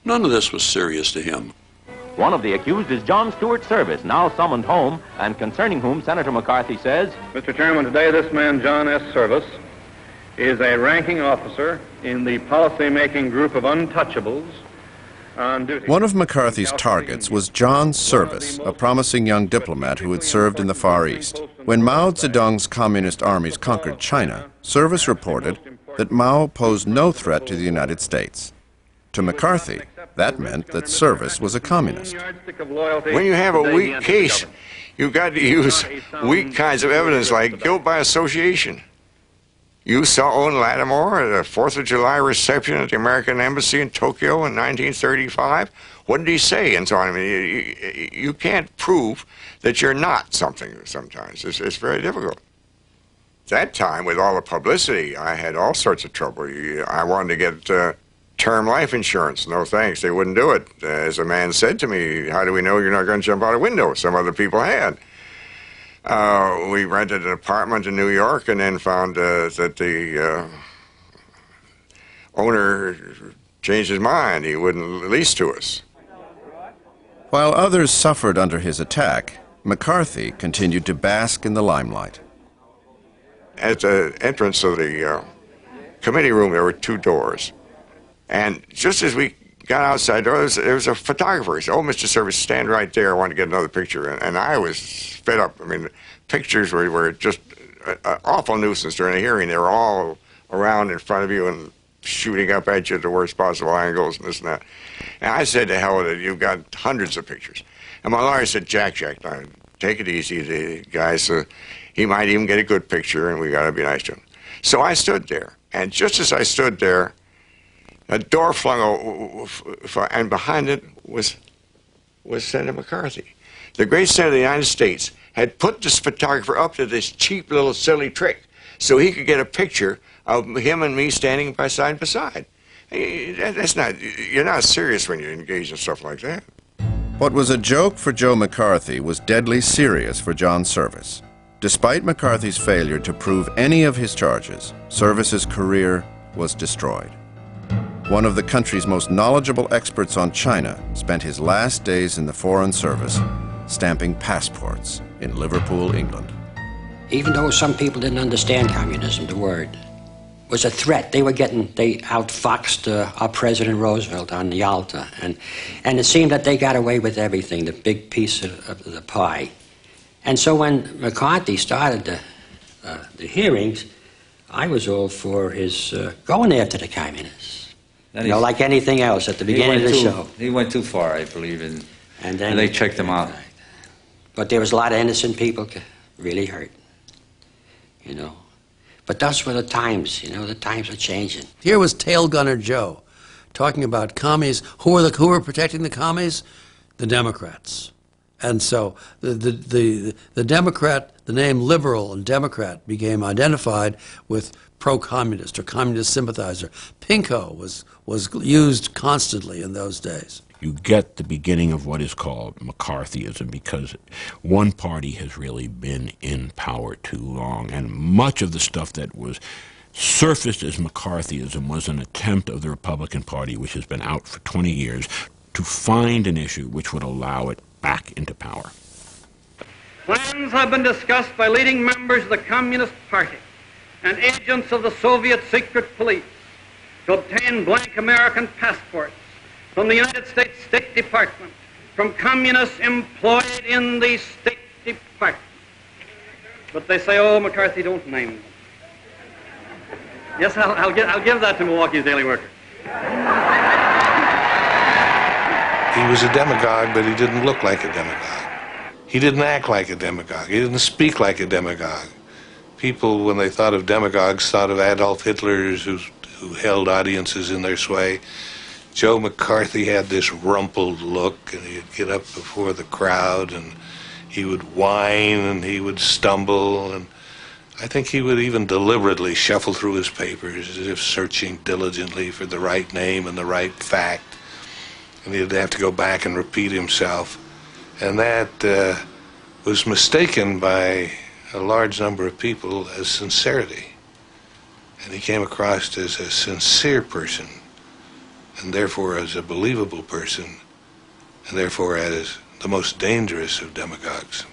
None of this was serious to him. One of the accused is John Stuart Service, now summoned home, and concerning whom Senator McCarthy says, Mr. Chairman, today this man, John S. Service, is a ranking officer in the policy-making group of untouchables on duty. One of McCarthy's targets was John Service, a promising young diplomat who had served in the Far East. When Mao Zedong's communist armies conquered China, Service reported that Mao posed no threat to the United States. To McCarthy, that meant that Service was a communist. When you have a weak case, you've got to use weak kinds of evidence like guilt by association. You saw Owen Lattimore at a 4th of July reception at the American Embassy in Tokyo in 1935. What did he say? And so on. I mean, you can't prove that you're not something sometimes. It's very difficult. That time, with all the publicity, I had all sorts of trouble. I wanted to get term life insurance. No thanks, they wouldn't do it. As a man said to me, how do we know you're not going to jump out a window? Some other people had. We rented an apartment in New York and then found that the owner changed his mind. He wouldn't lease to us. While others suffered under his attack, McCarthy continued to bask in the limelight. At the entrance of the committee room, there were 2 doors. And just as we got outside there was a photographer. He said, "Oh, Mr. Service, stand right there. I want to get another picture." And I was fed up. I mean, pictures were just an awful nuisance during a hearing. They were all around in front of you and shooting up at you at the worst possible angles and this and that. And I said, to hell with it, you've got hundreds of pictures. And my lawyer said, Jack, now, take it easy. The guy said, he might even get a good picture, and we got to be nice to him. So I stood there. And just as I stood there, a door flung open, and behind it was Senator McCarthy. The great Senator of the United States had put this photographer up to this cheap little silly trick so he could get a picture of him and me standing side by side. That's not, you're not serious when you engage in stuff like that. What was a joke for Joe McCarthy was deadly serious for John Service. Despite McCarthy's failure to prove any of his charges, Service's career was destroyed. One of the country's most knowledgeable experts on China spent his last days in the Foreign Service stamping passports in Liverpool, England. Even though some people didn't understand communism, the word was a threat. They outfoxed our President Roosevelt on Yalta, and it seemed that they got away with everything, the big piece of the pie. And so when McCarthy started the hearings, I was all for his going after the communists. You know, like anything else at the beginning of the show. He went too far, I believe, and then they checked him out. But there was a lot of innocent people really hurt, you know. But those were the times, you know, the times are changing. Here was Tail Gunner Joe talking about commies. Who were protecting the commies? The Democrats. And so the Democrat, the name liberal and Democrat became identified with pro-communist or communist sympathizer. Pinko was used constantly in those days. You get the beginning of what is called McCarthyism because one party has really been in power too long, and much of the stuff that was surfaced as McCarthyism was an attempt of the Republican Party, which has been out for 20 years, to find an issue which would allow it back into power. Plans have been discussed by leading members of the Communist Party and agents of the Soviet secret police to obtain blank American passports from the United States State Department, from communists employed in the State Department. But they say, oh, McCarthy, don't name them. Yes, I'll give that to Milwaukee's Daily Worker. He was a demagogue, but he didn't look like a demagogue. He didn't act like a demagogue. He didn't speak like a demagogue. People, when they thought of demagogues, thought of Adolf Hitlers who held audiences in their sway. Joe McCarthy had this rumpled look, and he'd get up before the crowd, and he would whine, and he would stumble, and I think he would even deliberately shuffle through his papers as if searching diligently for the right name and the right fact. And he'd have to go back and repeat himself. And that was mistaken by a large number of people as sincerity. And he came across as a sincere person. and therefore as a believable person, and therefore as the most dangerous of demagogues.